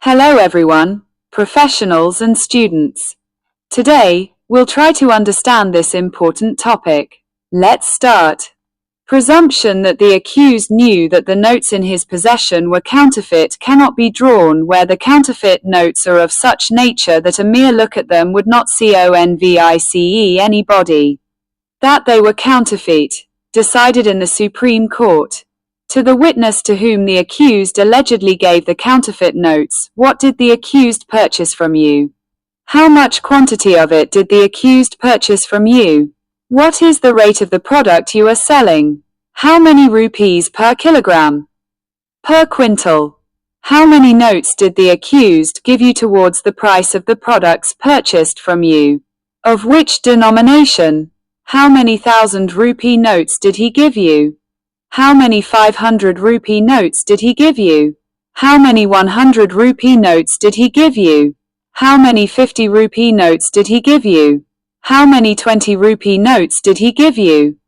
Hello everyone, professionals and students. Today, we'll try to understand this important topic. Let's start. Presumption that the accused knew that the notes in his possession were counterfeit cannot be drawn where the counterfeit notes are of such nature that a mere look at them would not convince anybody that they were counterfeit, decided in the Supreme Court. To the witness to whom the accused allegedly gave the counterfeit notes, what did the accused purchase from you? How much quantity of it did the accused purchase from you? What is the rate of the product you are selling? How many rupees per kilogram? Per quintal? How many notes did the accused give you towards the price of the products purchased from you? Of which denomination? How many 1,000 rupee notes did he give you? How many 500 rupee notes did he give you? How many 100 rupee notes did he give you? How many 50 rupee notes did he give you? How many 20 rupee notes did he give you?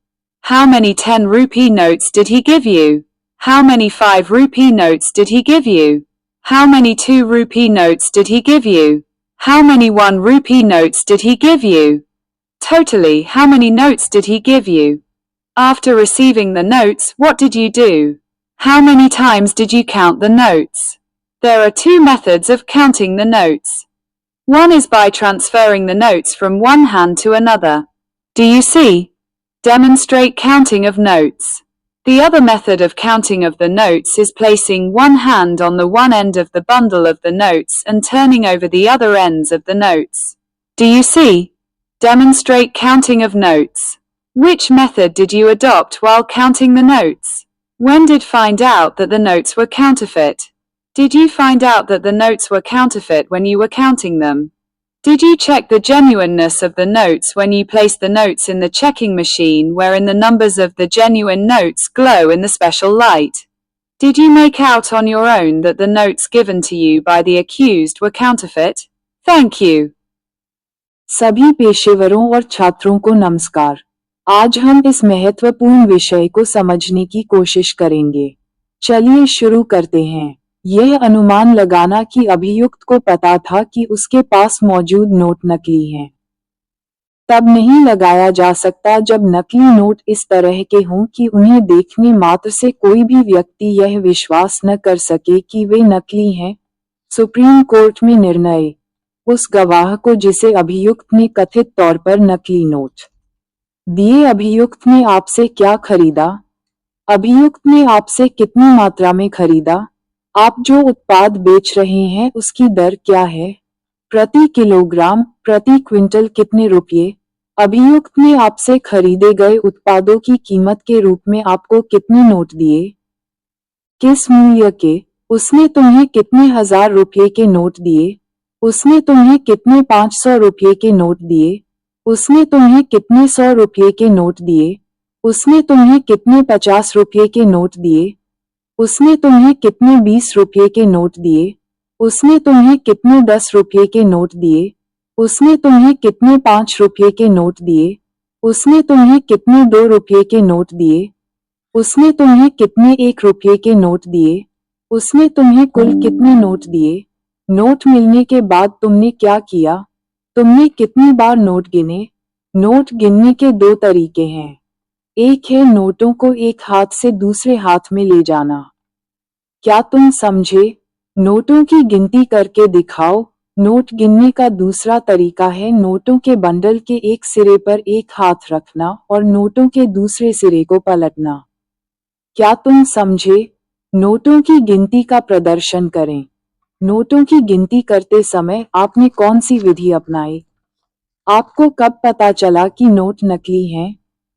How many 10 rupee notes did he give you? How many 5 rupee notes did he give you? How many 2 rupee notes did he give you? How many 1 rupee notes did he give you? Totally, how many notes did he give you? After receiving the notes, what did you do? How many times did you count the notes? There are two methods of counting the notes. One is by transferring the notes from one hand to another. Do you see? Demonstrate counting of notes. The other method of counting of the notes is placing one hand on the one end of the bundle of the notes and turning over the other ends of the notes. Do you see? Demonstrate counting of notes. Which method did you adopt while counting the notes? When did find out that the notes were counterfeit? Did you find out that the notes were counterfeit when you were counting them? Did you check the genuineness of the notes when you placed the notes in the checking machine wherein the numbers of the genuine notes glow in the special light? Did you make out on your own that the notes given to you by the accused were counterfeit? Thank you. सभी पेशेवरों और छात्रों को नमस्कार। आज हम इस महत्वपूर्ण विषय को समझने की कोशिश करेंगे। चलिए शुरू करते हैं। यह अनुमान लगाना कि अभियुक्त को पता था कि उसके पास मौजूद नोट नकली हैं, तब नहीं लगाया जा सकता जब नकली नोट इस तरह के हों कि उन्हें देखने मात्र से कोई भी व्यक्ति यह विश्वास न कर सके कि वे नकली हैं। सुप्रीम कोर्ट में निर्णय। उस गवाह को जिसे अभियुक्त ने कथित तौर पर नकली नोट दिए। अभियुक्त ने आपसे क्या खरीदा? अभियुक्त ने आपसे कितनी मात्रा में खरीदा? आप जो उत्पाद बेच रहे हैं उसकी दर क्या है? प्रति किलोग्राम, प्रति क्विंटल कितने रुपये? अभियुक्त ने आपसे खरीदे गए उत्पादों की कीमत के रूप में आपको कितने नोट दिए? किस मूल्य के? उसने तुम्हें कितने 1,000 रुपये के नोट दिए? उसने तुम्हें कितने 500 रुपये के नोट दिए? उसने तुम्हें कितने 100 रुपये के नोट दिए? उसने तुम्हें कितने 50 रुपये के नोट दिए? उसने तुम्हें कितने 20 रुपये के नोट दिए? उसने तुम्हें कितने 10 रुपये के नोट दिए? उसने तुम्हें कितने 5 रुपये के नोट दिए? उसने तुम्हें कितने 2 रुपये के नोट दिए? उसने तुम्हें कितने 1 रुपये के नोट दिए? उसने तुम्हें कुल कितने नोट दिए? नोट मिलने के बाद तुमने क्या किया? तुमने कितनी बार नोट गिने? नोट गिनने के दो तरीके हैं। एक है नोटों को एक हाथ से दूसरे हाथ में ले जाना। क्या तुम समझे? नोटों की गिनती करके दिखाओ। नोट गिनने का दूसरा तरीका है नोटों के बंडल के एक सिरे पर एक हाथ रखना और नोटों के दूसरे सिरे को पलटना। क्या तुम समझे? नोटों की गिनती का प्रदर्शन करें। नोटों की गिनती करते समय आपने कौन सी विधि अपनाई? आपको कब पता चला कि नोट नकली हैं?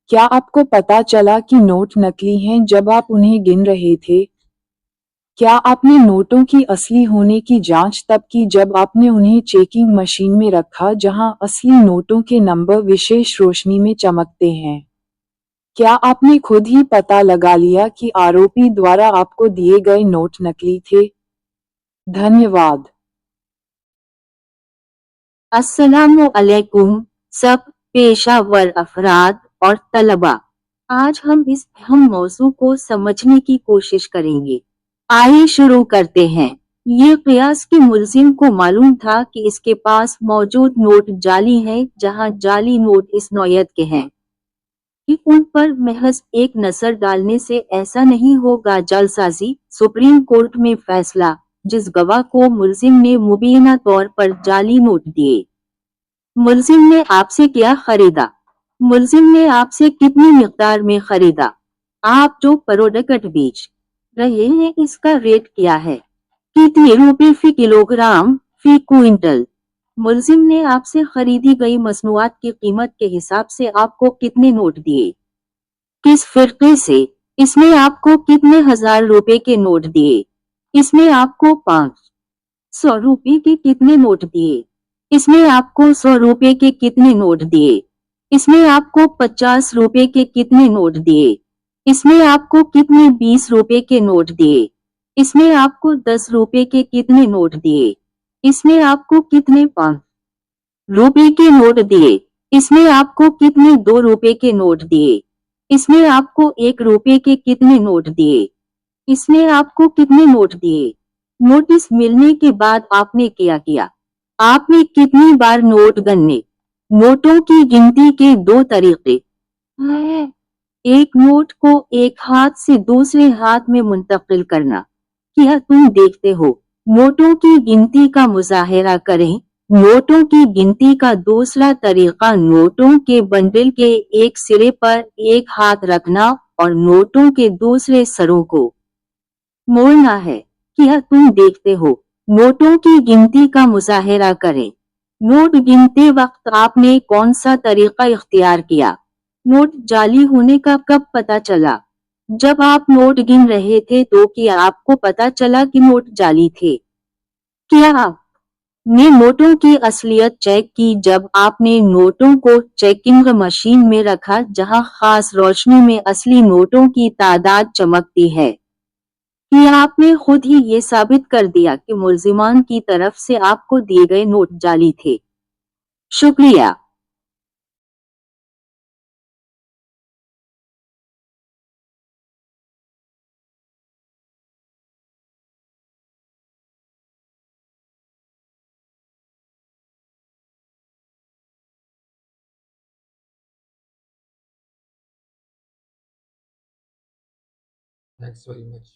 क्या आपको पता चला कि नोट नकली हैं जब आप उन्हें गिन रहे थे? क्या आपने नोटों की असली होने की जांच तब की जब आपने उन्हें चेकिंग मशीन में रखा जहां असली नोटों के नंबर विशेष रोशनी में चमकते हैं? क्या आपने खुद ही पता लगा लिया कि आरोपी द्वारा आपको दिए गए नोट नकली थे? धन्यवाद। अस्सलामु अलैकुम सब पेशावर अफराद और तलबा। आज हम इस अहम मौजू को समझने की कोशिश करेंगे। आइए शुरू करते हैं। ये कयास कि मुलजिम को मालूम था कि इसके पास मौजूद नोट जाली हैं, जहां जाली नोट इस नौयत के हैं कि उन पर महज एक नजर डालने से ऐसा नहीं होगा। जालसाजी। सुप्रीम कोर्ट में फैसला। जिस गवाह को मुलजिम ने मुबीना तौर पर जाली नोट दिए, मुलजिम ने आपसे क्या खरीदा? मुलजिम ने आपसे कितनी मिकदार में खरीदा? आप जो प्रोडक्ट बेच रहे हैं इसका रेट क्या है? कितने रुपए फी किलोग्राम, फी क्विंटल? मुलजिम ने आपसे खरीदी गई मसनूआत की कीमत के हिसाब से आपको कितने नोट दिए? किस फिरके से? इसमें आपको कितने हजार रुपए के नोट दिए? इसमें आपको 500 रुपए के कितने नोट दिए? इसमें आपको 100 रुपए के कितने नोट दिए? इसमें आपको 50 रुपए के कितने नोट दिए? इसमें आपको कितने 20 रुपए के नोट दिए? इसमें आपको 10 रुपए के कितने नोट दिए? इसमें आपको कितने 5 रुपए के नोट दिए? इसमें आपको कितने 2 रुपए के नोट दिए? इसमें आपको 1 रुपए के कितने नोट दिए? इसमें आपको कितने नोट दिए? नोटिस मिलने के बाद आपने क्या किया? आपने कितनी बार नोट गन्ने? नोटों की गिनती के दो तरीके हैं। एक नोट को एक हाथ से दूसरे हाथ में मुंतकिल करना। क्या तुम देखते हो? नोटों की गिनती का मुजाहिरा करें। नोटों की गिनती का दूसरा तरीका नोटों के बंडल के एक सिरे पर एक हाथ रखना और नोटों के दूसरे सरों को मोड़ना है। क्या तुम देखते हो? नोटों की गिनती का मुजाहिरा करें। नोट गिनते वक्त आपने कौन सा तरीका इख्तियार किया? नोट जाली होने का कब पता चला? जब आप नोट गिन रहे थे तो क्या आपको पता चला कि नोट जाली थे? क्या आपने नोटों की असलियत चेक की जब आपने नोटों को चेकिंग मशीन में रखा जहां खास रोशनी में असली नोटों की तादाद चमकती है? कि आपने खुद ही ये साबित कर दिया कि मुल्जिमान की तरफ से आपको दिए गए नोट जाली थे। शुक्रिया। Thanks very much.